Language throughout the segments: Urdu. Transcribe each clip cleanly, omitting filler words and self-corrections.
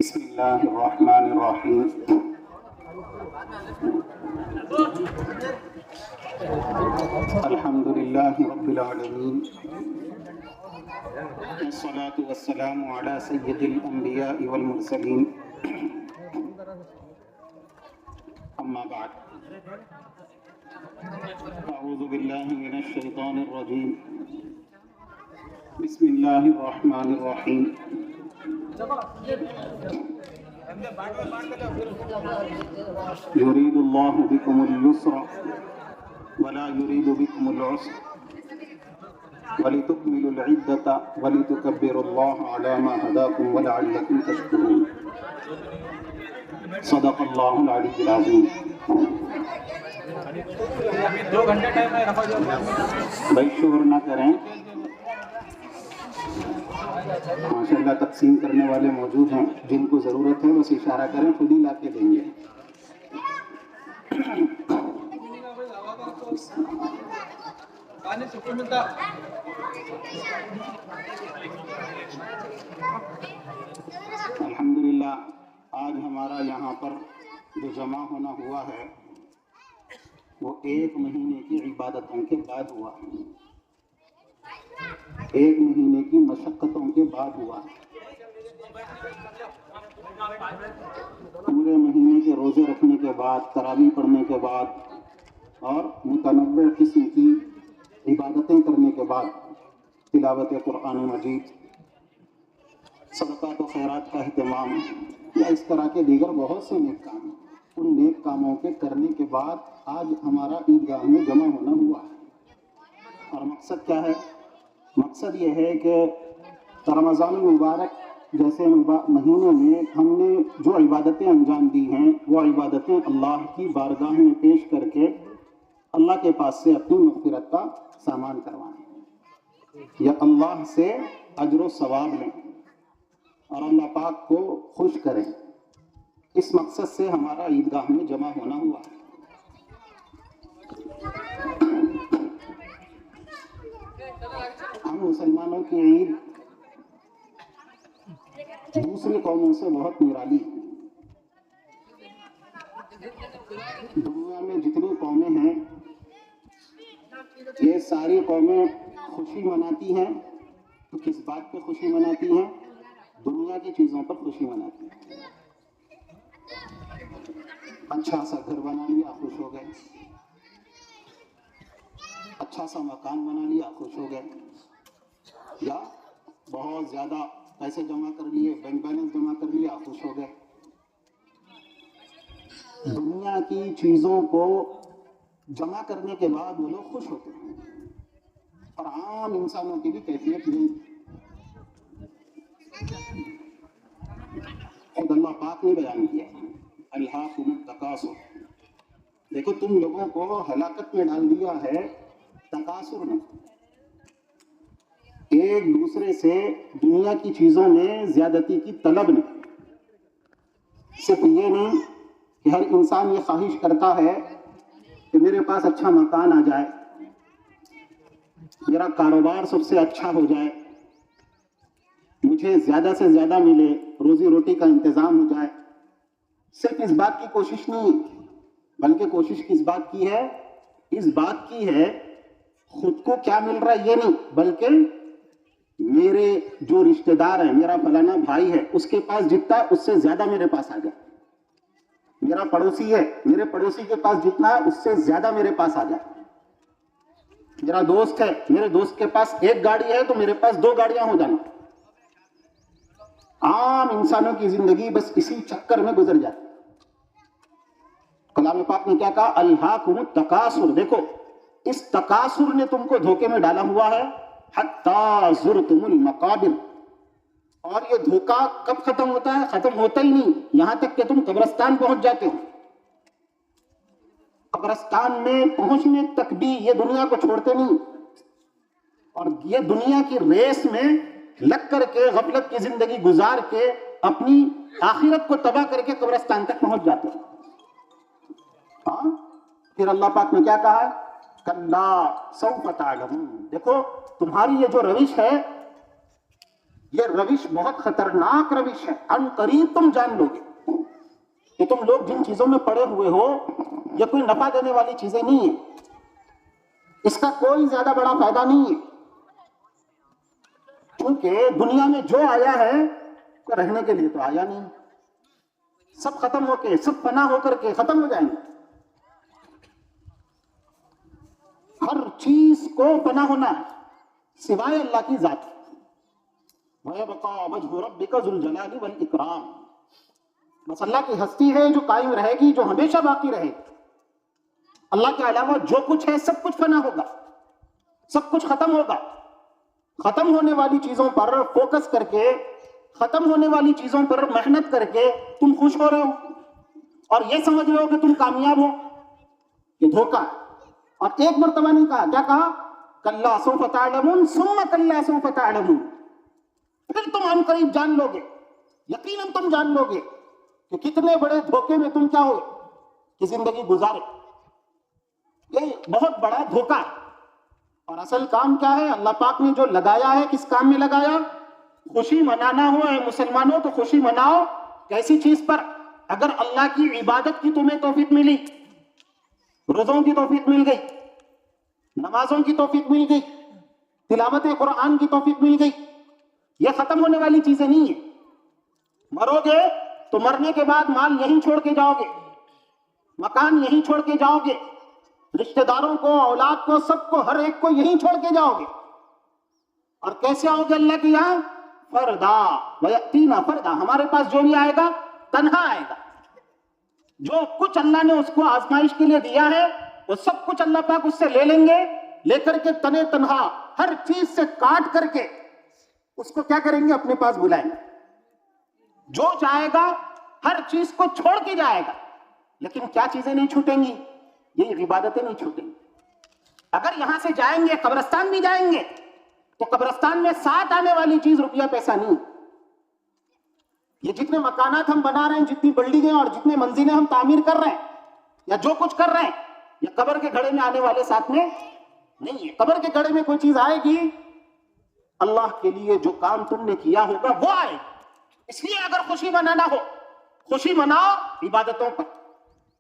بسم اللہ الرحمن الرحیم الحمد للہ رب العالمین والصلاة والسلام علی سید الانبیاء والمرسلین اما بعد اعوذ باللہ من الشیطان الرجیم بسم اللہ الرحمن الرحیم يريد الله بكم اليسر ولا يريد بكم العسر ولتكملوا العدة ولتكبروا الله على ما هداكم ولعلكم تشكرون صدق الله العلي العظيم. بھائی شور نہ کریں. ماشاءاللہ تقسیم کرنے والے موجود ہیں، جن کو ضرورت ہے بس اشارہ کریں، خود ہی لا کے دیں گے. الحمدللہ آج ہمارا یہاں پر جو جمع ہونا ہوا ہے وہ 1 مہینے کی عبادتوں کے بعد ہوا، 1 مہینے کی مشقتوں کے بعد ہوا. پورے مہینے کے روزے رکھنے کے بعد، تراویح پڑھنے کے بعد اور متنوع قسم کی عبادتیں کرنے کے بعد، تلاوت قرآن مجید، صدقات و خیرات کا اہتمام یا اس طرح کے دیگر بہت سے نیک کام، ان نیک کاموں کے کرنے کے بعد آج ہمارا عیدگاہ میں جمع ہونا ہوا ہے. اور مقصد کیا ہے؟ مقصد یہ ہے کہ رمضان المبارک جیسے مہینے میں ہم نے جو عبادتیں انجام دی ہیں وہ عبادتیں اللہ کی بارگاہ میں پیش کر کے اللہ کے پاس سے اپنی مغفرت کا سامان کروائیں یا اللہ سے اجر و ثواب لیں اور اللہ پاک کو خوش کریں. اس مقصد سے ہمارا عیدگاہ میں جمع ہونا ہوا. ہم مسلمانوں کی عید دوسری قوموں سے بہت نرالی ہے. دنیا میں جتنی قومیں ہیں یہ ساری قومیں خوشی مناتی ہیں، تو کس بات پہ خوشی مناتی ہیں؟ دنیا کی چیزوں پر خوشی مناتی ہیں. اچھا سا گھر بنا لیا، خوش ہو گئے. اچھا سا مکان بنا لیا، خوش ہو گئے. یا بہت زیادہ پیسے جمع کر لیے، بینک بیلنس جمع کر لیا، خوش ہو گئے. دنیا کی چیزوں کو جمع کرنے کے بعد وہ لوگ خوش ہوتے ہیں. اور عام انسانوں کی بھی کیفیت نہیں. خود اللہ پاک نے بیان کیا الہاکم التکاثر. دیکھو تم لوگوں کو ہلاکت میں ڈال دیا ہے تکاثر نے، ایک دوسرے سے دنیا کی چیزوں میں زیادتی کی طلب نے. صرف یہ نہیں کہ ہر انسان یہ خواہش کرتا ہے کہ میرے پاس اچھا مکان آ جائے، میرا کاروبار سب سے اچھا ہو جائے، مجھے زیادہ سے زیادہ ملے، روزی روٹی کا انتظام ہو جائے. صرف اس بات کی کوشش نہیں، بلکہ کوشش کس بات کی ہے؟ اس بات کی ہے خود کو کیا مل رہا ہے یہ نہیں، بلکہ میرے جو رشتہ دار ہیں، میرا فلانا بھائی ہے، اس کے پاس جتنا اس سے زیادہ میرے پاس آ جائے. میرا پڑوسی ہے، میرے پڑوسی کے پاس جتنا ہے اس سے زیادہ میرے پاس آ جائے. میرا دوست ہے، میرے دوست کے پاس 1 گاڑی ہے تو میرے پاس 2 گاڑیاں ہو جانا. عام انسانوں کی زندگی بس اسی چکر میں گزر جاتی. کلام پاک نے کیا کہا؟ الہاکم التکاثر. دیکھو اس تکاثر نے تم کو دھوکے میں ڈالا ہوا ہے حتی زرتم المقابر. اور یہ دھوکہ کب ختم ہوتا ہے؟ ختم ہوتا ہی نہیں یہاں تک کہ تم قبرستان پہنچ جاتے ہو. قبرستان میں پہنچنے تک بھی یہ دنیا کو چھوڑتے نہیں، اور یہ دنیا کی ریس میں لگ کر کے غفلت کی زندگی گزار کے اپنی آخرت کو تباہ کر کے قبرستان تک پہنچ جاتے ہیں. پھر اللہ پاک نے کیا کہا؟ کلا سوف تعلمون. دیکھو تمہاری یہ جو روش ہے یہ روش بہت خطرناک روش ہے. ان قریب تم جان لو گے کہ تم لوگ جن چیزوں میں پڑے ہوئے ہو یہ کوئی نفع دینے والی چیزیں نہیں ہیں, اس کا کوئی زیادہ بڑا فائدہ نہیں ہے, کیونکہ دنیا میں جو آیا ہے وہ رہنے کے لیے تو آیا نہیں, سب ختم ہو کے, سب فنا ہو کر کے ختم ہو جائیں گے. ہر چیز کو فنا ہونا ہے سوائے اللہ کی ذات. وَيَبْقَىٰ وَجْهُ رَبِّكَ ذُو الْجَلَالِ وَالْإِكْرَامِ. بس اللہ کی ہستی ہے جو قائم رہے گی, جو ہمیشہ باقی رہے گی. اللہ کے علاوہ جو کچھ ہے سب کچھ فنا ہوگا, سب کچھ ختم ہوگا. ختم ہونے والی چیزوں پر فوکس کر کے, ختم ہونے والی چیزوں پر محنت کر کے تم خوش ہو رہے ہو اور یہ سمجھ رہے ہو کہ تم کامیاب ہو, یہ دھوکہ ہے. اور ایک مرتبہ نہیں کہا, کیا کہا؟ کَلَّا سَوْفَ تَعْلَمُونَ ثُمَّ کَلَّا سَوْفَ تَعْلَمُونَ. پھر تم ان قریب جان لو گے, یقیناً تم جان لو گے کہ کتنے بڑے دھوکے میں تم کیا ہوئے کہ زندگی گزارے. یہ بہت بڑا دھوکہ ہے. اور اصل کام کیا ہے؟ اللہ پاک نے جو لگایا ہے کس کام میں لگایا؟ خوشی منانا ہو اے مسلمانوں تو خوشی مناؤ. کیسی چیز پر؟ اگر اللہ کی عبادت کی تمہیں توفیق ملی, روزوں کی توفیق مل گئی, نمازوں کی توفیق مل گئی, تلاوت قرآن کی توفیق مل گئی, یہ ختم ہونے والی چیزیں نہیں ہیں. مرو گے تو مرنے کے بعد مال یہیں چھوڑ کے جاؤ گے, مکان یہیں چھوڑ کے جاؤ گے, رشتہ داروں کو, اولاد کو, سب کو, ہر ایک کو یہیں چھوڑ کے جاؤ گے. اور کیسے آؤ گے اللہ کے یہاں؟ فردا وَيَأْتِينَا فردا. ہمارے پاس جو بھی آئے گا تنہا آئے گا. جو کچھ اللہ نے اس کو آزمائش کے لیے دیا ہے وہ سب کچھ اللہ پاک اس سے لے لیں گے, لے کر کے تنے تنہا ہر چیز سے کاٹ کر کے اس کو کیا کریں گے؟ اپنے پاس بلائیں گے. جو جائے گا ہر چیز کو چھوڑ کے جائے گا, لیکن کیا چیزیں نہیں چھوٹیں گی؟ یہ عبادتیں نہیں چھوٹیں گی. اگر یہاں سے جائیں گے, قبرستان بھی جائیں گے, تو قبرستان میں ساتھ آنے والی چیز روپیہ پیسہ نہیں. یہ جتنے مکانات ہم بنا رہے ہیں, جتنی بلڈنگیں اور جتنے منزلیں ہم تعمیر کر رہے ہیں یا جو کچھ کر رہے ہیں, یہ قبر کے گھڑے میں آنے والے ساتھ میں نہیں ہے. قبر کے گھڑے میں کوئی چیز آئے گی, اللہ کے لیے جو کام تم نے کیا ہوگا وہ آئے. اس لیے اگر خوشی منانا ہو, خوشی مناؤ عبادتوں پر,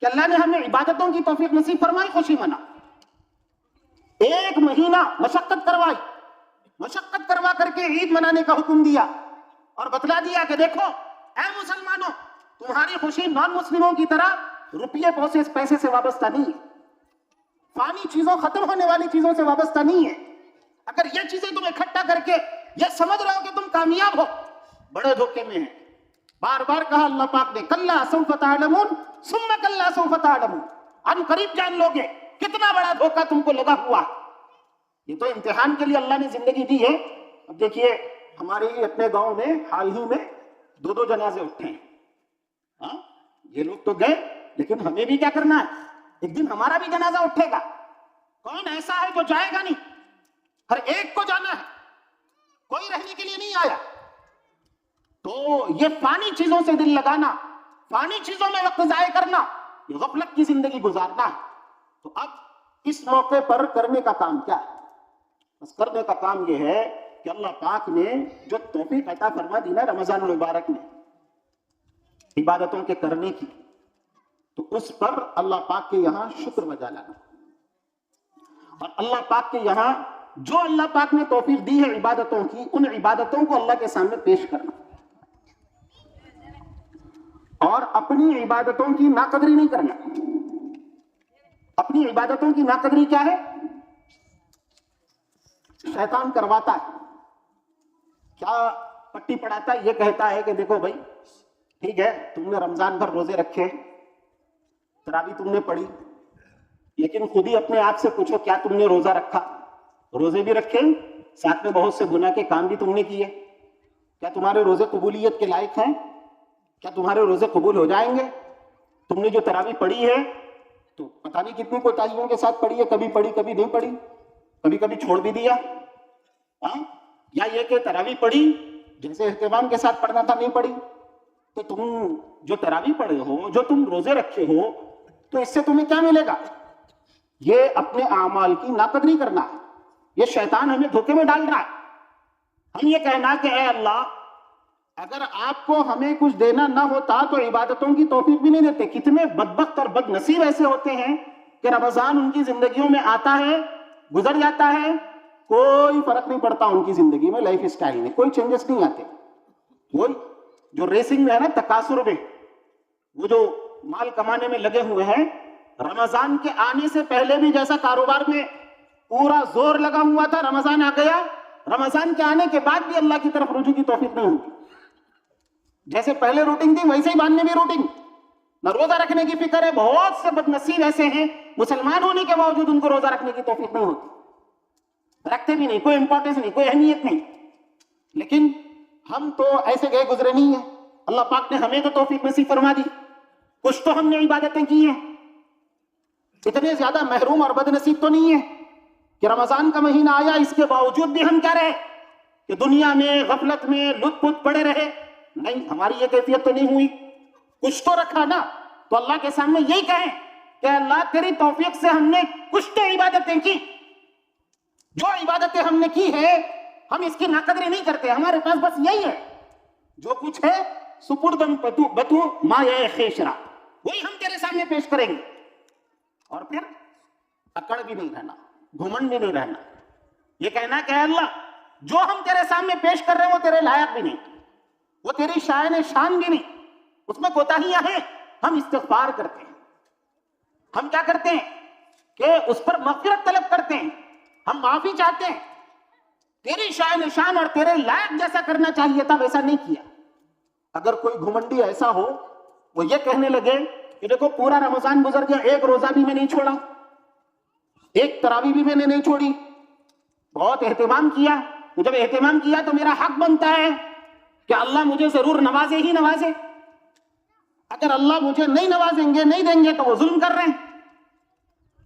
کہ اللہ نے ہمیں عبادتوں کی توفیق نصیب فرمائی, خوشی منا. ایک مہینہ مشقت کروائی, مشقت کروا کر کے عید منانے کا حکم دیا اور بتلا دیا کہ دیکھو اے مسلمانوں, تمہاری خوشی نان مسلموں کی طرح روپیے پیسے سے وابستہ نہیں ہے, فانی چیزوں, ختم ہونے والی چیزوں سے وابستہ نہیں ہے. اگر یہ چیزیں تم اکٹھا کر کے یہ سمجھ رہے ہو کہ تم کامیاب ہو, بڑے دھوکے میں ہیں. بار بار کہا اللہ پاک نے, کَلَّا سَوْفَ تَعْلَمُونَ ثُمَّ کَلَّا سَوْفَ تَعْلَمُونَ. ان قریب جان لو گے کتنا بڑا دھوکہ تم کو لگا ہوا. یہ تو امتحان کے لیے اللہ نے زندگی دی ہے. اب دیکھیے ہمارے اپنے گاؤں میں حال ہی میں 2 جنازے اٹھے ہیں. ہاں, یہ لوگ تو گئے, لیکن ہمیں بھی کیا کرنا ہے؟ ایک دن ہمارا بھی جنازہ اٹھے گا. کون ایسا ہے جو جائے گا نہیں؟ ہر ایک کو جانا ہے, کوئی رہنے کے لیے نہیں آیا. تو یہ فانی چیزوں سے دل لگانا, فانی چیزوں میں وقت ضائع کرنا, یہ غفلت کی زندگی گزارنا ہے. تو اب اس موقع پر کرنے کا کام کیا ہے؟ بس کرنے کا کام یہ ہے کہ اللہ پاک نے جو توفیق عطا فرما دی نا رمضان المبارک میں عبادتوں کے کرنے کی, تو اس پر اللہ پاک کے یہاں شکر بجا لانا. اور اللہ پاک کے یہاں جو اللہ پاک نے توفیق دی ہے عبادتوں کی, ان عبادتوں کو اللہ کے سامنے پیش کرنا. اور اپنی عبادتوں کی ناقدری نہیں کرنا. اپنی عبادتوں کی ناقدری کیا ہے؟ شیطان کرواتا ہے. کیا پٹی پڑھاتا ہے؟ یہ کہتا ہے کہ دیکھو بھائی ٹھیک ہے, تم نے رمضان بھر روزے رکھے, تراویح تم نے پڑھی, لیکن خود ہی اپنے آپ سے پوچھو کیا تم نے روزہ رکھا؟ روزے بھی رکھے, ساتھ میں بہت سے گناہ کے کام بھی تم نے کیے. کیا تمہارے روزے قبولیت کے لائق ہیں؟ کیا تمہارے روزے قبول ہو جائیں گے؟ تم نے جو تراویح پڑھی ہے تو پتہ نہیں کتنی کوتاہیوں کے ساتھ پڑھی ہے, کبھی پڑھی کبھی نہیں پڑھی, کبھی کبھی چھوڑ بھی دیا. یا یہ کہ تراویح پڑھی جیسے اہتمام کے ساتھ پڑھنا تھا نہیں پڑھی. تو تم جو تراویح پڑھے ہو, جو تم روزے رکھے ہو, تو اس سے تمہیں کیا ملے گا؟ یہ اپنے اعمال کی ناقدری کرنا ہے. یہ شیطان ہمیں دھوکے میں ڈال رہا ہے. ہم یہ کہنا کہ اے اللہ اگر آپ کو ہمیں کچھ دینا نہ ہوتا تو عبادتوں کی توفیق بھی نہیں دیتے. کتنے بدبخت اور بد نصیب ایسے ہوتے ہیں کہ رمضان ان کی زندگیوں میں آتا ہے, گزر جاتا ہے, کوئی فرق نہیں پڑتا ان کی زندگی میں, لائف اسٹائل میں کوئی چینجز نہیں آتے. وہ جو ریسنگ میں ہے نا, تکاثر میں, وہ جو مال کمانے میں لگے ہوئے ہیں, رمضان کے آنے سے پہلے بھی جیسا کاروبار میں پورا زور لگا ہوا تھا, رمضان آ گیا, رمضان کے آنے کے بعد بھی اللہ کی طرف رجوع کی توفیق نہیں ہوگی. جیسے پہلے روٹنگ تھی ویسے ہی بعد میں بھی روٹنگ, نہ روزہ رکھنے کی فکر ہے. بہت سے بد نصیب ایسے ہیں مسلمان ہونے کے باوجود ان کو روزہ رکھنے کی توفیق نہیں ہوتی, رکھتے بھی نہیں, کوئی امپورٹنس نہیں, کوئی اہمیت نہیں. لیکن ہم تو ایسے گئے گزرے نہیں ہیں. اللہ پاک نے ہمیں تو توفیق نصیب فرما دی, کچھ تو ہم نے عبادتیں کی ہیں. اتنے زیادہ محروم اور بد نصیب تو نہیں ہے کہ رمضان کا مہینہ آیا اس کے باوجود بھی ہم کیا رہے کہ دنیا میں غفلت میں لت پت پڑے رہے. نہیں, ہماری یہ کیفیت تو نہیں ہوئی. کچھ تو رکھا نا, تو اللہ کے سامنے یہی کہیں کہ اللہ تیری توفیق سے ہم نے کچھ تو عبادتیں کی. جو عبادتیں ہم نے کی ہے ہم اس کی ناقدری نہیں کرتے. ہمارے پاس بس یہی ہے, جو کچھ ہے سپردم بتو مایہ خیشرا, وہی ہم تیرے سامنے پیش کریں گے. اور پھر اکڑ بھی نہیں رہنا, گھمنڈ بھی نہیں رہنا, یہ کہنا کہ اے اللہ جو ہم تیرے سامنے پیش کر رہے ہیں وہ تیرے لائق بھی نہیں, وہ تیری شائن شان بھی نہیں, اس میں کوتاہیاں ہیں. ہم استغفار کرتے ہیں, ہم کیا کرتے ہیں کہ اس پر مغفرت طلب کرتے ہیں, ہم معافی چاہتے ہیں. تیری شائن شان اور تیرے لائق جیسا کرنا چاہیے تھا ویسا نہیں کیا. اگر کوئی گھمنڈی ایسا ہو وہ یہ کہنے لگے کہ دیکھو پورا رمضان گزر گیا, ایک روزہ بھی میں نہیں چھوڑا, ایک تراویح بھی میں نے نہیں چھوڑی, بہت اہتمام کیا, جب اہتمام کیا تو میرا حق بنتا ہے کہ اللہ مجھے ضرور نوازے ہی نوازے. اگر اللہ مجھے نہیں نوازیں گے, نہیں دیں گے تو وہ ظلم کر رہے ہیں.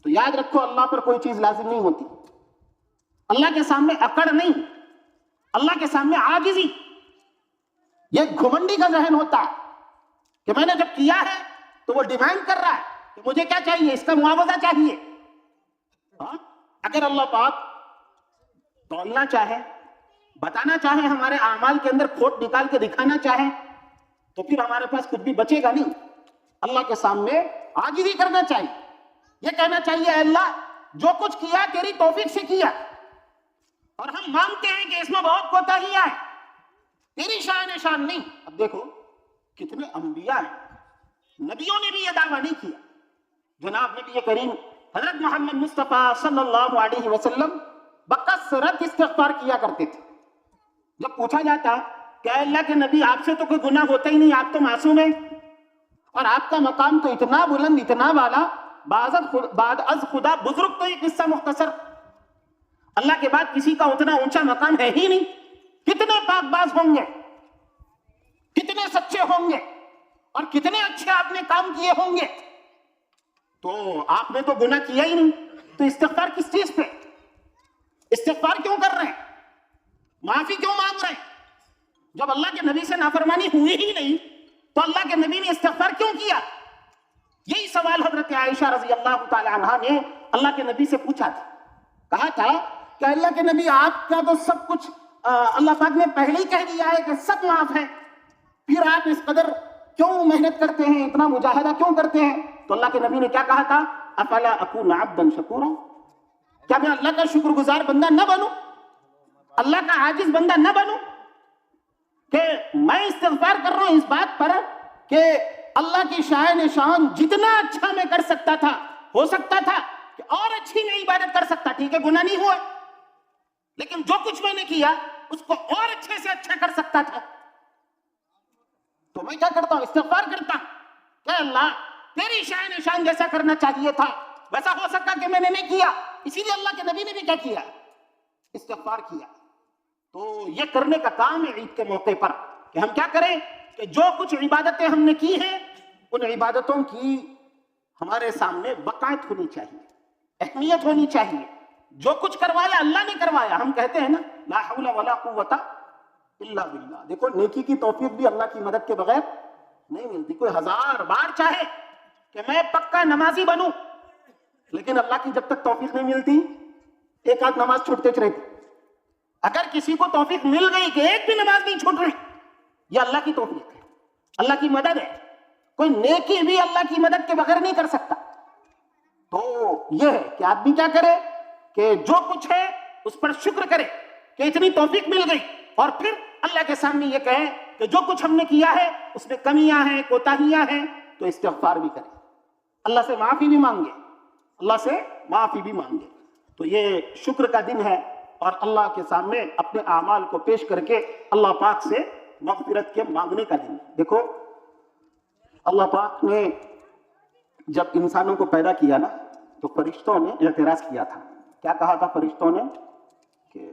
تو یاد رکھو اللہ پر کوئی چیز لازم نہیں ہوتی. اللہ کے سامنے اکڑ نہیں, اللہ کے سامنے عاجزی. یہ گھمنڈی کا ذہن ہوتا ہے کہ میں نے جب کیا ہے تو وہ ڈیمانڈ کر رہا ہے کہ مجھے کیا چاہیے, اس کا معاوضہ چاہیے. اگر اللہ پاک تولنا چاہے, بتانا چاہے, ہمارے اعمال کے اندر کھوٹ نکال کے دکھانا چاہے تو پھر ہمارے پاس کچھ بھی بچے گا نہیں. اللہ کے سامنے عاجزی کرنا چاہیے, یہ کہنا چاہیے اے اللہ جو کچھ کیا تیری توفیق سے کیا, اور ہم مانتے ہیں کہ اس میں بہت کوتاہیاں ہیں, تیری شان شان نہیں. اب دیکھو کتنے انبیاء ہیں, نبیوں نے بھی یہ دعویٰ نہیں کیا. جناب نبی کریم حضرت محمد مصطفیٰ صلی اللہ علیہ وسلم بکثرت استغفار کیا کرتے تھے. جب پوچھا جاتا کہ اے اللہ کے نبی آپ سے تو کوئی گناہ ہوتا ہی نہیں, آپ تو معصوم ہیں, اور آپ کا مقام تو اتنا بلند اتنا والا, بعد از خدا بزرگ, تو یہ قصہ مختصر, اللہ کے بعد کسی کا اتنا اونچا مقام ہے ہی نہیں. کتنے پاک باز ہوں گے, کتنے سچے ہوں گے, اور کتنے اچھے آپ نے کام کیے ہوں گے, تو آپ نے تو گناہ کیا ہی نہیں. تو استغفار کس چیز پہ, استغفار کیوں کر رہے ہیں, معافی کیوں مانگ رہے ہیں؟ جب اللہ کے نبی سے نافرمانی ہوئی ہی نہیں تو اللہ کے نبی نے استغفار کیوں کیا؟ یہی سوال حضرت عائشہ رضی اللہ تعالی عنہا نے اللہ کے نبی سے پوچھا تھا. کہا تھا کہ اللہ کے نبی آپ کا تو سب کچھ اللہ پاک نے پہلے ہی کہہ دیا ہے کہ سب معاف ہے, پھر آپ اس قدر کیوں محنت کرتے ہیں, اتنا مجاہدہ کیوں کرتے ہیں؟ تو اللہ کے نبی نے کیا کہا تھا, افلا اکون عبدا شکورا, کیا میں اللہ کا شکر گزار بندہ نہ بنوں, اللہ کا عاجز بندہ نہ بنوں, کہ میں استغفار کر رہا ہوں اس بات پر کہ اللہ کی شائن شان جتنا اچھا میں کر سکتا تھا, ہو سکتا تھا کہ اور اچھی میں عبادت کر سکتا. ٹھیک ہے گناہ نہیں ہوا, لیکن جو کچھ میں نے کیا اس کو اور اچھے سے اچھا کر سکتا تھا. تو میں کیا کرتا ہوں, استغفار کرتا کہ اللہ تیری شائن شان جیسا کرنا چاہیے تھا ویسا ہو سکتا کہ میں نے نہیں کیا. اسی لیے اللہ کے نبی نے بھی کیا کیا, استغفار کیا. تو یہ کرنے کا کام ہے عید کے موقع پر کہ ہم کیا کریں کہ جو کچھ عبادتیں ہم نے کی ہیں ان عبادتوں کی ہمارے سامنے وقعت ہونی چاہیے, اہمیت ہونی چاہیے. جو کچھ کروایا اللہ نے کروایا. ہم کہتے ہیں نا لا حول ولا قوت الا باللہ. دیکھو نیکی کی توفیق بھی اللہ کی مدد کے بغیر نہیں ملتی. کوئی 1000 بار چاہے کہ میں پکا نمازی بنوں, لیکن اللہ کی جب تک توفیق نہیں ملتی ایک آدھ نماز چھوٹتے رہتی. اگر کسی کو توفیق مل گئی کہ ایک بھی نماز نہیں چھوٹ رہی، یہ اللہ کی توفیق ہے، اللہ کی مدد ہے. کوئی نیکی بھی اللہ کی مدد کے بغیر نہیں کر سکتا. تو یہ ہے کہ آدمی کیا کرے کہ جو کچھ ہے اس پر شکر کرے کہ اتنی توفیق مل گئی، اور پھر اللہ کے سامنے یہ کہے کہ جو کچھ ہم نے کیا ہے اس میں کمیاں ہیں، کوتاہیاں ہیں، تو استغفار بھی کرے، اللہ سے معافی بھی مانگے، اللہ سے معافی بھی مانگے. تو یہ شکر کا دن ہے، اور اللہ کے سامنے اپنے اعمال کو پیش کر کے اللہ پاک سے مغفرت کے مانگنے کا دن. دیکھو اللہ پاک نے جب انسانوں کو پیدا کیا نا تو فرشتوں نے اعتراض کیا تھا. کیا کہا تھا فرشتوں نے کہ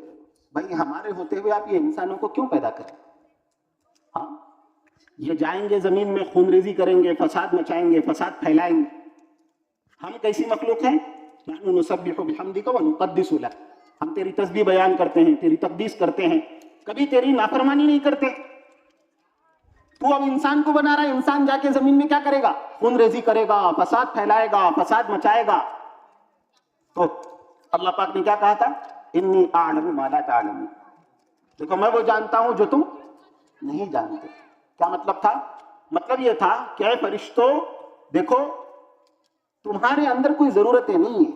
بھائی ہمارے ہوتے ہوئے آپ یہ انسانوں کو کیوں پیدا کریں؟ ہاں یہ جائیں گے زمین میں خون ریزی کریں گے، فساد مچائیں گے، فساد پھیلائیں گے. ہم کیسی مخلوق ہیں؟ نحن نسبح بحمدک ونقدس لک، ہم تیری تسبیح بیان کرتے ہیں، تیری تقدیس کرتے ہیں، کبھی تیری نافرمانی نہیں کرتے. تو اب انسان کو بنا رہا ہے، انسان جا کے زمین میں کیا کرے گا؟ خون ریزی کرے گا، فساد پھیلائے گا، فساد مچائے گا. تو اللہ پاک نے کیا کہا تھا؟ انی اعلم ما لا تعلمون، دیکھو میں وہ جانتا ہوں جو تم نہیں جانتے. کیا مطلب تھا؟ مطلب یہ تھا کہ اے فرشتوں دیکھو تمہارے اندر کوئی ضرورتیں نہیں ہیں.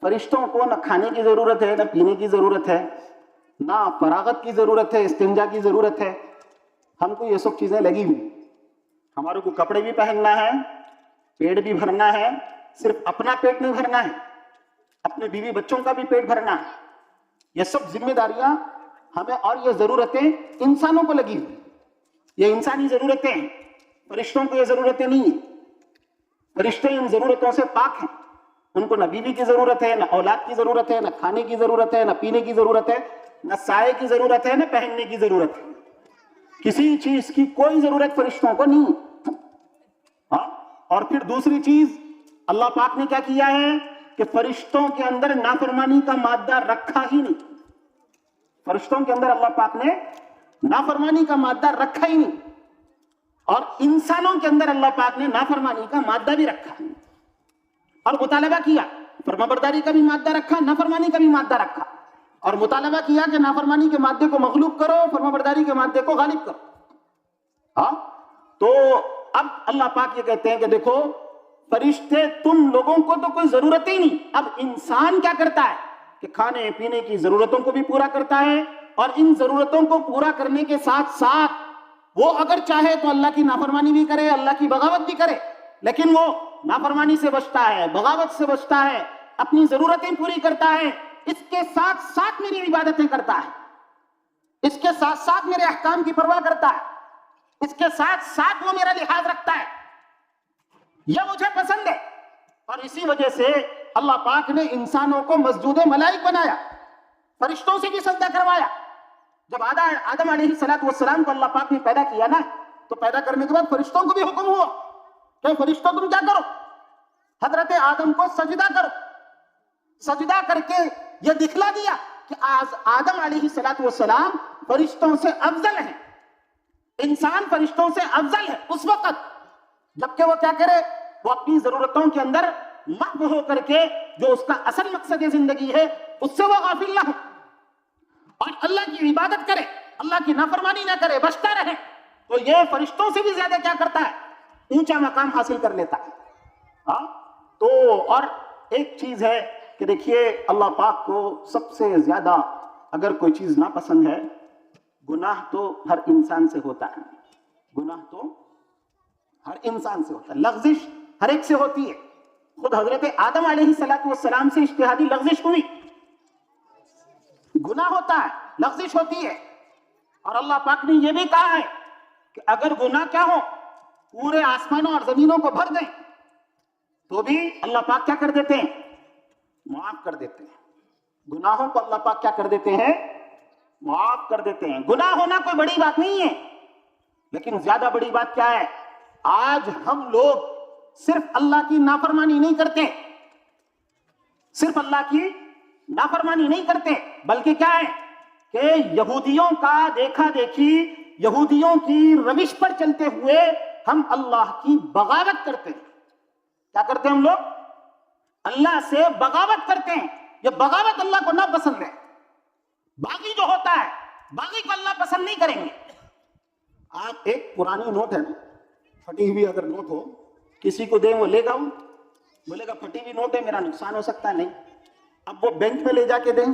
فرشتوں کو نہ کھانے کی ضرورت ہے، نہ پینے کی ضرورت ہے، نہ فراغت کی ضرورت ہے، استنجا کی ضرورت ہے. ہم کو یہ سب چیزیں لگی ہوئی. ہمارے کو کپڑے بھی پہننا ہے، پیٹ بھی بھرنا ہے، صرف اپنا پیٹ نہیں بھرنا ہے، اپنے بیوی بچوں کا بھی پیٹ بھرنا ہے. یہ سب ذمہ داریاں ہمیں اور یہ ضرورتیں انسانوں کو لگی ہوئی. یہ انسانی ضرورتیں ہیں، فرشتوں کو یہ ضرورتیں نہیں ہیں. فرشتے ان ضرورتوں سے پاک ہیں. ان کو نہ بیوی کی ضرورت ہے، نہ اولاد کی ضرورت ہے، نہ کھانے کی ضرورت ہے، نہ پینے کی ضرورت ہے، نہ سائے کی ضرورت ہے، نہ پہننے کی ضرورت ہے. کسی چیز کی کوئی ضرورت فرشتوں کو نہیں. ہاں اور پھر دوسری چیز اللہ پاک نے کیا کیا ہے کہ فرشتوں کے اندر نافرمانی کا مادہ رکھا ہی نہیں. فرشتوں کے اندر اللہ پاک نے نافرمانی کا مادہ رکھا ہی نہیں، اور انسانوں کے اندر اللہ پاک نے نافرمانی کا مادہ بھی رکھا اور مطالبہ کیا. فرمانبرداری کا بھی مادہ رکھا، نافرمانی کا بھی مادہ رکھا، اور مطالبہ کیا کہ نافرمانی کے مادے کو مغلوب کرو، فرمانبرداری کے مادے کو غالب کرو. ہاں تو اب اللہ پاک یہ کہتے ہیں کہ دیکھو فرشتے تم لوگوں کو تو کوئی ضرورت ہی نہیں. اب انسان کیا کرتا ہے کہ کھانے پینے کی ضرورتوں کو بھی پورا کرتا ہے، اور ان ضرورتوں کو پورا کرنے کے ساتھ ساتھ وہ اگر چاہے تو اللہ کی نافرمانی بھی کرے، اللہ کی بغاوت بھی کرے، لیکن وہ نافرمانی سے بچتا ہے، بغاوت سے بچتا ہے، اپنی ضرورتیں پوری کرتا ہے، اس کے ساتھ ساتھ میری عبادتیں کرتا ہے، اس کے ساتھ ساتھ میرے احکام کی پرواہ کرتا ہے، اس کے ساتھ ساتھ وہ میرا لحاظ رکھتا ہے. یہ مجھے پسند ہے. اور اسی وجہ سے اللہ پاک نے انسانوں کو مسجود ملائک بنایا، فرشتوں سے بھی سجدہ کروایا. جب آدم علیہ السلام کو اللہ پاک نے پیدا کیا نا تو پیدا کرنے کے بعد فرشتوں کو بھی حکم ہوا کہ فرشتوں تم کیا کرو؟ حضرت آدم کو سجدہ کرو. سجدہ کر کے یہ دکھلا دیا کہ آدم علیہ السلام فرشتوں سے افضل ہیں، انسان فرشتوں سے افضل ہے اس وقت جبکہ وہ کیا کرے، وہ اپنی ضرورتوں کے اندر محو ہو کر کے جو اس کا اصل مقصد زندگی ہے اس سے وہ غافل نہ ہو، اور اللہ کی عبادت کرے، اللہ کی نافرمانی نہ کرے، بچتا رہے. تو یہ فرشتوں سے بھی زیادہ کیا کرتا ہے، اونچا مقام حاصل کر لیتا ہے. ہاں تو اور ایک چیز ہے کہ دیکھیے اللہ پاک کو سب سے زیادہ اگر کوئی چیز ناپسند ہے، گناہ تو ہر انسان سے ہوتا ہے، گناہ تو ہر انسان سے ہوتا ہے، لغزش ہر ایک سے ہوتی ہے. خود حضرت آدم علیہ السلام سے اجتہادی لغزش ہوئی، گناہ ہوتا ہے، لغزش ہوتی ہے. اور اللہ پاک نے یہ بھی کہا ہے کہ اگر گناہ کیا ہو پورے آسمانوں اور زمینوں کو بھر دیں تو بھی اللہ پاک کیا کر دیتے ہیں، معاف کر دیتے ہیں. گناہوں کو اللہ پاک کیا کر دیتے ہیں، معاف کر دیتے ہیں. گناہ ہونا کوئی بڑی بات نہیں ہے، لیکن زیادہ بڑی بات کیا ہے، آج ہم لوگ صرف اللہ کی نافرمانی نہیں کرتے، صرف اللہ کی نافرمانی نہیں کرتے، بلکہ کیا ہے کہ یہودیوں کا دیکھا دیکھی، یہودیوں کی روش پر چلتے ہوئے ہم اللہ کی بغاوت کرتے ہیں. کیا کرتے ہیں ہم لوگ؟ اللہ سے بغاوت کرتے ہیں. یہ بغاوت اللہ کو ناپسند ہے. باغی جو ہوتا ہے باغی کو اللہ پسند نہیں کریں گے. آپ ایک پرانی نوٹ ہے نا, پھٹی ہوئی اگر نوٹ ہو, کسی کو دیں وہ لے گا, وہ بولے گا پھٹی ہوئی نوٹ ہے میرا نقصان ہو سکتا ہے, نہیں. اب وہ بینک میں لے جا کے دیں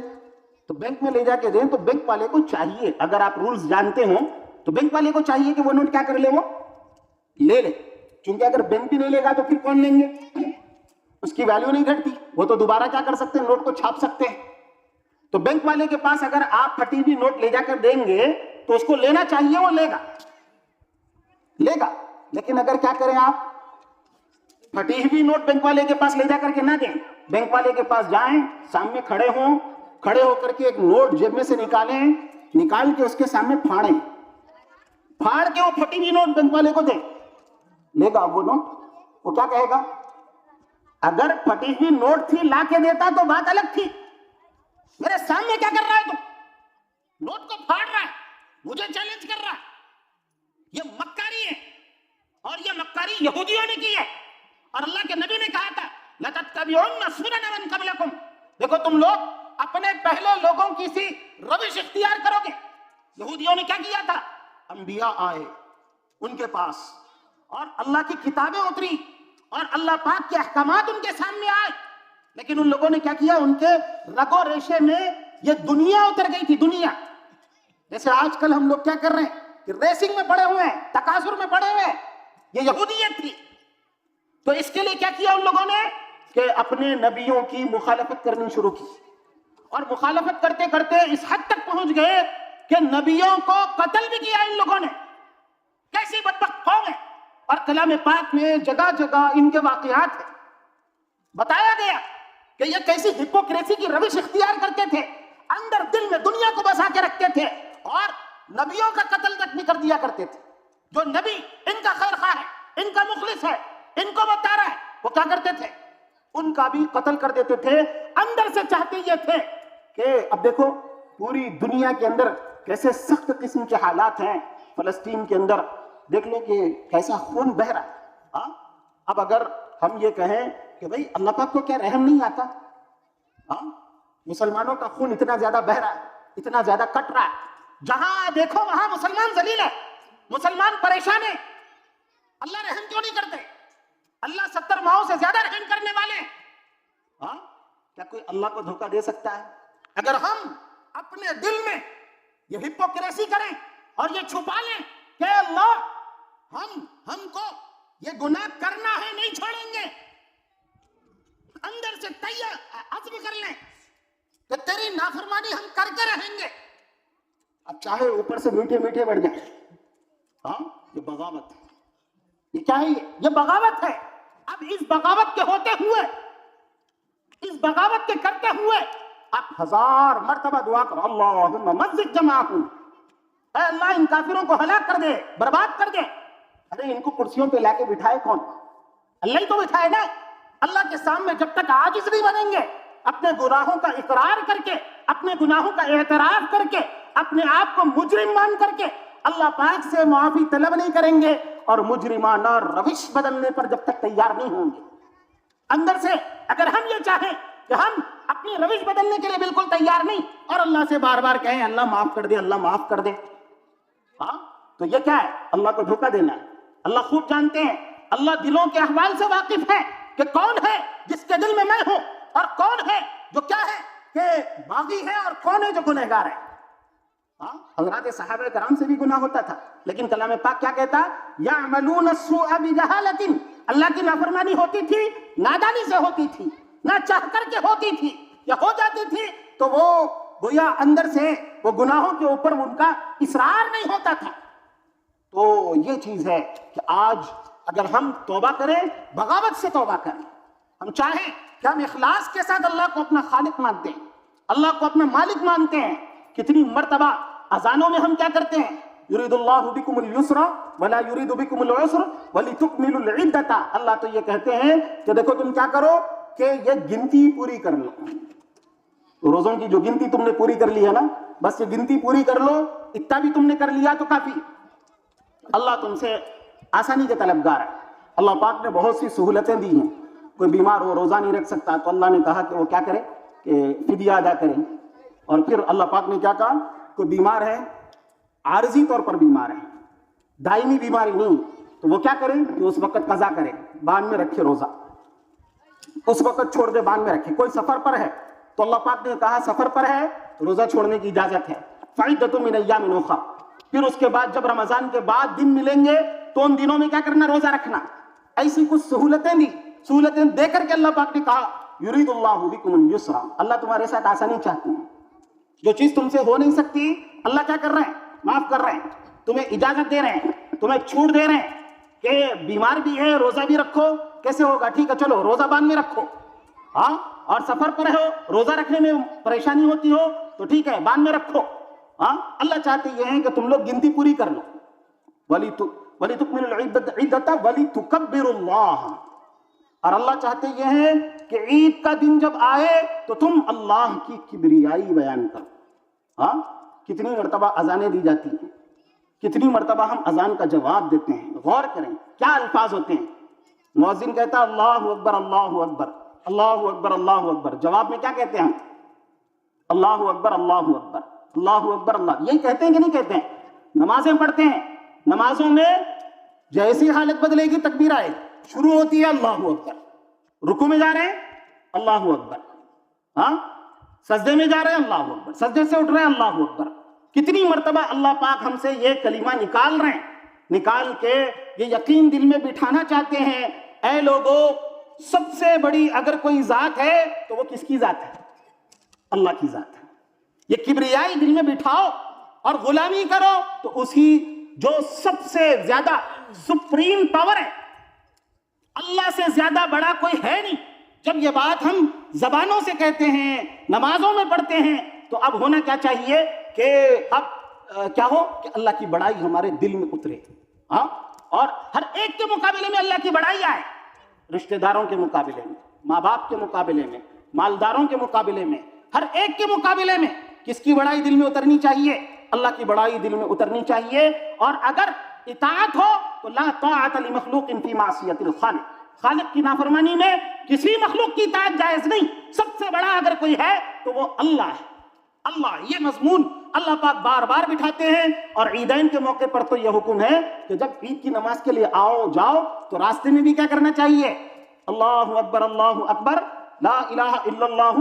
تو بینک میں لے جا کے دیں تو بینک والے کو چاہیے, اگر آپ رولز جانتے ہوں تو بینک والے کو چاہیے کہ وہ نوٹ کیا کر لے, وہ لے لے. چونکہ اگر بینک بھی نہیں لے گا تو پھر کون لیں گے, اس کی ویلیو نہیں گھٹتی, وہ تو دوبارہ کیا کر سکتے ہیں, نوٹ کو چھاپ سکتے ہیں. تو بینک والے کے پاس اگر آپ پھٹی ہوئی نوٹ لے جا کر دیں گے تو اس کو لینا چاہیے, وہ لے گا. لیکن اگر کیا کریں آپ, پھٹی ہوئی نوٹ بینک والے کے پاس لے جا کر کے نہ دیں, بینک والے کے پاس جائیں, سامنے کھڑے ہو کر کے ایک نوٹ جیب میں سے نکال کے اس کے سامنے پھاڑ کے وہ پھٹی ہوئی نوٹ بینک والے کو دیں, لے گا وہ نوٹ. وہ کیا کہے گا, اگر پھٹی ہوئی نوٹ تھی لا کے دیتا تو بات الگ تھی, میرے سامنے کیا کر رہا ہے, تو نوٹ کو پھاڑ رہا ہے, مجھے چیلنج کر رہا ہے. یہ مکاری ہے, اور یہ مکاری یہودیوں نے کی ہے, اور اللہ کے نبی نے کہا تھا لَتَتَّبِعُنَّ سُنَنَ مَن قَبْلَكُمْ, دیکھو تم لوگ اپنے پہلے لوگوں کی سی روش اختیار کرو گے. یہودیوں نے کیا کیا تھا, انبیاء آئے ان کے پاس اور اللہ کی کتابیں اتری اور اللہ پاک کے احکامات ان کے سامنے آئے, لیکن ان لوگوں نے کیا کیا, ان کے رگو ریشے میں یہ دنیا اتر گئی تھی, دنیا. جیسے آج کل ہم لوگ کیا کر رہے ہیں کہ ریسنگ میں پڑے ہوئے ہیں, تکاثر میں پڑے ہوئے ہیں, یہ یہودیت تھی. تو اس کے لیے کیا کیا ان لوگوں نے کہ اپنے نبیوں کی مخالفت کرنی شروع کی, اور مخالفت کرتے کرتے اس حد تک پہنچ گئے کہ نبیوں کو قتل بھی کیا ان لوگوں نے. کیسی بدبخت قوم ہے. اور کلام پاک میں جگہ جگہ ان کے واقعات ہیں, بتایا گیا کہ یہ کیسی ہپوکریسی کی روش اختیار کرتے تھے, اندر دل میں دنیا کو بسا کے رکھتے تھے, اور نبیوں کا قتل تک بھی کر دیا کرتے تھے. جو نبی ان کا خیر خواہ ہے, ان کا مخلص ہے, ان کو بتا رہا ہے, وہ کیا کرتے تھے, ان کا بھی قتل کر دیتے تھے. اندر سے چاہتے یہ تھے کہ اب دیکھو پوری دنیا کے اندر کیسے سخت قسم کے حالات ہیں. فلسطین کے اندر دیکھ لو کہ کیسا خون بہ رہا ہے. اب اگر ہم یہ کہیں کہ بھئی اللہ پاک کو کیا رحم نہیں آتا, مسلمانوں کا خون اتنا زیادہ بہ رہا ہے, اتنا زیادہ کٹ رہا ہے, جہاں دیکھو وہاں مسلمان ذلیل ہے, مسلمان پریشان ہے, اللہ رحم کیوں نہیں کرتے, اللہ 70 ماہوں سے زیادہ رحم کرنے والے ہیں. کیا کوئی اللہ کو دھوکہ دے سکتا ہے؟ اگر ہم اپنے دل میں یہ ہپوکریسی کریں اور یہ چھپا لیں کہ اللہ ہم کو یہ گناہ کرنا ہے, نہیں چھوڑیں گے, اندر سے عزم کر لیں کہ تیری نافرمانی ہم کر کے رہیں گے, اب چاہے اوپر سے میٹھے میٹھے بڑھ جائیں. یہ بغاوت ہے. یہ کیا ہے, یہ بغاوت ہے. اب اس بغاوت کے ہوتے ہوئے, اس بغاوت کے کرتے ہوئے آپ 1000 مرتبہ دعا کرو, اللہم مزق جمعہم, اے اللہ ان کافروں کو ہلاک کر دے, برباد کر دے. ارے ان کو کرسیوں پہ لا کے بٹھائے کون, اللہ ہی تو بٹھائے نا. اللہ کے سامنے جب تک عاجز نہیں بنیں گے, اپنے گناہوں کا اقرار کر کے, اپنے گناہوں کا اعتراف کر کے, اپنے آپ کو مجرم مان کر کے اللہ پاک سے معافی طلب نہیں کریں گے, اور مجرمانہ روش بدلنے پر جب تک تیار نہیں ہوں گے. اندر سے اگر ہم یہ چاہیں کہ ہم اپنی روش بدلنے کے لیے بالکل تیار نہیں, اور اللہ سے بار بار کہیں اللہ معاف کر دے, اللہ معاف کر دے, تو یہ کیا ہے, اللہ کو دھوکہ دینا ہے. اللہ خوب جانتے ہیں, اللہ دلوں کے احوال سے واقف ہے کہ کون ہے جس کے دل میں میں ہوں, اور کون ہے جو کیا ہے کہ باغی ہے, اور کون ہے جو گنہگار ہے. حضرات صحابہ کرام سے بھی گناہ ہوتا تھا, لیکن کلام پاک کیا کہتا, یعملون السوء بجہالۃ, اللہ کی نافرمانی ہوتی تھی, نادانی سے ہوتی تھی, نہ چاہ کر کے ہوتی تھی, یا ہو جاتی تھی تو وہ گویا اندر سے وہ گناہوں کے اوپر ان کا اصرار نہیں ہوتا تھا. تو یہ چیز ہے کہ آج اگر ہم توبہ کریں, بغاوت سے توبہ کریں, ہم چاہیں کہ ہم اخلاص کے ساتھ اللہ کو اپنا خالق مانتے ہیں, اللہ کو اپنا مالک مانتے ہیں. کتنی مرتبہ اذانوں میں ہم کیا کرتے ہیں, یرید اللہ بکم اليسر ولا یرید بکم العسر ولتکملوا العدۃ. اللہ تو یہ کہتے ہیں کہ دیکھو تم کیا کرو کہ یہ گنتی پوری کر لو, روزوں کی جو گنتی تم نے پوری کر لی ہے نا, بس یہ گنتی پوری کر لو, اتنا بھی تم نے کر لیا تو کافی. اللہ تم سے آسانی کے طلبگار ہے. اللہ پاک نے بہت سی سہولتیں دی ہیں. کوئی بیمار ہو, روزہ نہیں رکھ سکتا, تو اللہ نے کہا کہ وہ کیا کرے کہ فدیہ ادا کریں, اور پھر اللہ پاک نے کیا کہا؟ کوئی بیمار ہے، عارضی طور پر بیمار ہے، دائمی بیماری نہیں، تو وہ کیا کرے کہ اس وقت قضا کرے، بعد میں رکھے روزہ، اس وقت چھوڑ دے، بعد میں رکھے۔ کوئی سفر پر ہے تو اللہ پاک نے کہا سفر پر ہے روزہ چھوڑنے کی اجازت ہے، فعدۃ من ایام اخر۔ پھر اس کے بعد جب رمضان کے بعد دن ملیں گے تو ان دنوں میں کیا کرنا؟ روزہ رکھنا۔ ایسی کچھ سہولتیں دی، سہولتیں دے کر کے اللہ پاک نے کہا یرید اللہ بکم الیسر، اللہ تمہارے ساتھ آسانی چاہتے ہیں۔ جو چیز تم سے ہو نہیں سکتی اللہ کیا کر رہے ہیں؟ معاف کر رہے ہیں، تمہیں اجازت دے رہے ہیں، تمہیں چھوٹ دے رہے ہیں کہ بیمار بھی ہے روزہ بھی رکھو۔ کیسے ہوگا؟ ٹھیک ہے چلو روزہ بعد میں رکھو، ہاں، اور سفر پر ہو روزہ رکھنے میں پریشانی ہوتی ہو تو ٹھیک ہے بعد میں رکھو، ہاں۔ اللہ چاہتے یہ ہیں کہ تم لوگ گنتی پوری کر لو، وَلِتُكْمِلُوا الْعِدَّةَ وَلِتُكَبِّرُوا اللَّهَ، اور اللہ چاہتے یہ ہیں کہ عید کا دن جب آئے تو تم اللہ کی کبریائی بیان کرو، ہاں۔ کتنی مرتبہ اذانیں دی جاتی ہیں، کتنی مرتبہ ہم اذان کا جواب دیتے ہیں، غور کریں کیا الفاظ ہوتے ہیں۔ مؤذن کہتا ہے اللہ اکبر اللہ اکبر اللہ اکبر اللہ اکبر، جواب میں کیا کہتے ہیں ہم؟ اللہ اکبر اللہ اکبر اللہ اکبر اللہ، یہی کہتے ہیں کہ نہیں کہتے ہیں؟ نمازیں پڑھتے ہیں، نمازوں میں جیسی حالت بدلے گی تکبیر آئے گی، شروع ہوتی ہے اللہ اکبر، رکوع میں جا رہے ہیں اللہ اکبر، ہاں، سجدے میں جا رہے ہیں اللہ اکبر، سجدے سے اٹھ رہے ہیں اللہ اکبر۔ کتنی مرتبہ اللہ پاک ہم سے یہ کلمہ نکال رہے ہیں، نکال کے یہ یقین دل میں بٹھانا چاہتے ہیں، اے لوگو سب سے بڑی اگر کوئی ذات ہے تو وہ کس کی ذات ہے؟ اللہ کی ذات ہے۔ یہ کبریائی دل میں بٹھاؤ اور غلامی کرو تو اسی جو سب سے زیادہ سپریم پاور ہے، اللہ سے زیادہ بڑا کوئی ہے نہیں۔ جب یہ بات ہم زبانوں سے کہتے ہیں، نمازوں میں پڑھتے ہیں، تو اب ہونا کیا چاہیے کہ اب کیا ہو کہ اللہ کی بڑائی ہمارے دل میں اترے، ہاں، اور ہر ایک کے مقابلے میں اللہ کی بڑائی آئے، رشتہ داروں کے مقابلے میں، ماں باپ کے مقابلے میں، مالداروں کے مقابلے میں، ہر ایک کے مقابلے میں کس کی بڑائی دل میں اترنی چاہیے؟ اللہ کی بڑائی دل میں اترنی چاہیے۔ اور اگر اطاعت ہو تو لا طاعت لمخلوق فی معصیت الخالق، خالق کی نافرمانی میں کسی مخلوق کی اطاعت جائز نہیں۔ سب سے بڑا اگر کوئی ہے تو وہ اللہ ہے، اللہ۔ یہ مضمون اللہ پاک بار بار بٹھاتے ہیں، اور عیدین کے موقع پر تو یہ حکم ہے کہ جب عید کی نماز کے لیے آؤ جاؤ تو راستے میں بھی کیا کرنا چاہیے؟ اللہ اکبر لا الہ الا اللہ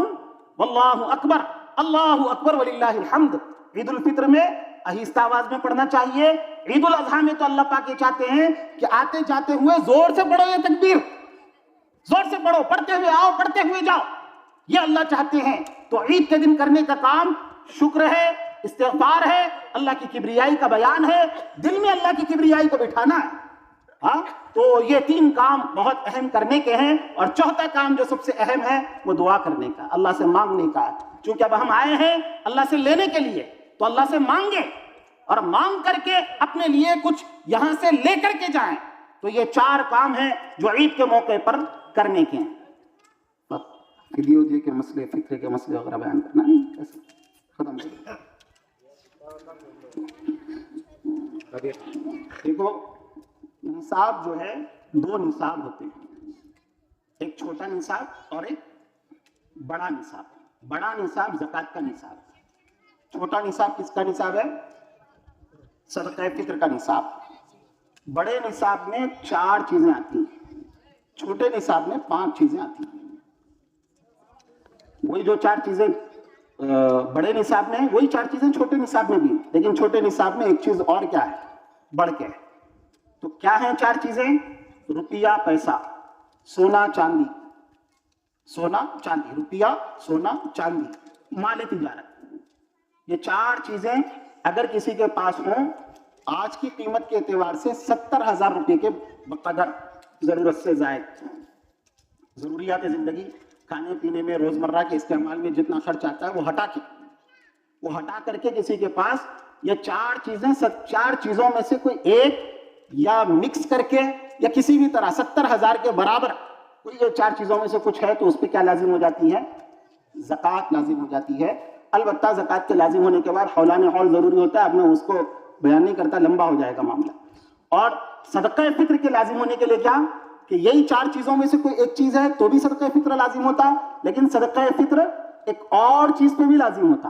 واللہ اکبر اللہ اکبر وللہ الحمد۔ عید الفطر میں آہستہ آواز میں پڑھنا چاہیے۔ عید الاضحیٰ میں تو اللہ پاک یہ چاہتے ہیں کہ آتے جاتے ہوئے زور سے پڑھو یہ تکبیر، زور سے پڑھو، پڑھتے ہوئے آؤ پڑھتے ہوئے جاؤ، یہ اللہ چاہتے ہیں۔ تو عید کے دن کرنے کا کام شکر ہے، استغفار ہے، اللہ کی کبریائی کا بیان ہے، دل میں اللہ کی کبریائی کو بٹھانا ہے، ہاں۔ تو یہ تین کام بہت اہم کرنے کے ہیں، اور چوتھا کام جو سب سے اہم ہے وہ دعا کرنے کا، اللہ سے مانگنے کا۔ چونکہ اب ہم آئے ہیں اللہ سے لینے کے لیے تو اللہ سے مانگے، اور مانگ کر کے اپنے لیے کچھ یہاں سے لے کر کے جائیں۔ تو یہ چار کام ہیں جو عید کے موقع پر کرنے کے ہیں۔ ویڈیو دے کے مسئلے، فطرے کے مسئلے وغیرہ بیان کرنا نہیں، ایسے ختم ہو گیا۔ دیکھو نصاب جو ہے دو نصاب ہوتے ہیں، ایک چھوٹا نصاب اور ایک بڑا نصاب۔ بڑا نصاب زکوٰۃ کا نصاب ہے، چھوٹا نصاب کس کا نصاب ہے؟ صدقہ فطر کا نصاب۔ بڑے نصاب میں 4 چیزیں آتی ہیں، چھوٹے نصاب میں 5 چیزیں آتی ہیں۔ وہی جو 4 چیزیں بڑے نصاب میں ہیں وہی 4 چیزیں چھوٹے نصاب میں بھی ہیں، لیکن چھوٹے نصاب میں ایک چیز اور کیا ہے؟ بڑھ کے ہے۔ تو کیا ہیں 4 چیزیں؟ روپیہ پیسہ، سونا چاندی، سونا چاندی، روپیہ سونا چاندی، مال تجارت۔ یہ 4 چیزیں اگر کسی کے پاس ہوں، آج کی قیمت کے اعتبار سے 70,000 روپے کے بقدر ضرورت سے زائد، ضروریات زندگی، کھانے پینے میں، روزمرہ کے استعمال میں جتنا خرچ آتا ہے وہ ہٹا کر کے کسی کے پاس یہ 4 چیزیں، 4 چیزوں میں سے کوئی ایک یا مکس کر کے یا کسی بھی طرح 70,000 کے برابر کوئی یہ 4 چیزوں میں سے کچھ ہے تو اس پہ کیا لازم ہو جاتی ہے؟ زکوٰۃ لازم ہو جاتی ہے۔ البتہ زکوٰۃ کے لازم ہونے کے بعد حولان حول ضروری ہوتا ہے، اب میں اس کو بیان نہیں کرتا، لمبا ہو جائے گا معاملہ۔ اور صدقہ فطر کے لازم ہونے کے لیے کیا کہ یہی 4 چیزوں میں سے کوئی ایک چیز ہے تو بھی صدقہ فطر لازم ہوتا، لیکن صدقہ فطر ایک اور چیز پہ بھی لازم ہوتا۔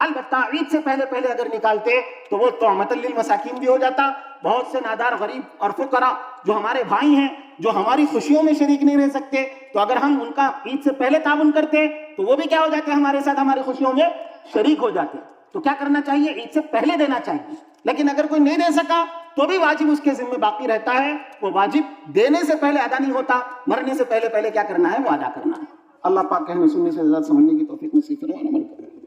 البتہ عید سے پہلے پہلے اگر نکالتے تو وہ طعمۃ للمساکین بھی ہو جاتا. بہت سے نادار غریب اور فقراء جو ہمارے بھائی ہیں, جو ہماری خوشیوں میں شریک نہیں رہ سکتے, تو اگر ہم ان کا عید سے پہلے تعاون کرتے تو وہ بھی کیا ہو جاتے, ہمارے ساتھ ہماری خوشیوں میں شریک ہو جاتے. تو کیا کرنا چاہیے, عید سے پہلے دینا چاہیے. لیکن اگر کوئی نہیں دے سکا تو بھی واجب اس کے ذمہ باقی رہتا ہے, وہ واجب دینے سے پہلے ادا نہیں ہوتا, مرنے سے پہلے پہلے کیا کرنا ہے, وہ ادا کرنا ہے. اللہ پاک کہنے سننے سے زیادہ سمجھنے کی توفیق نصیب فرمائے. عمل کریں.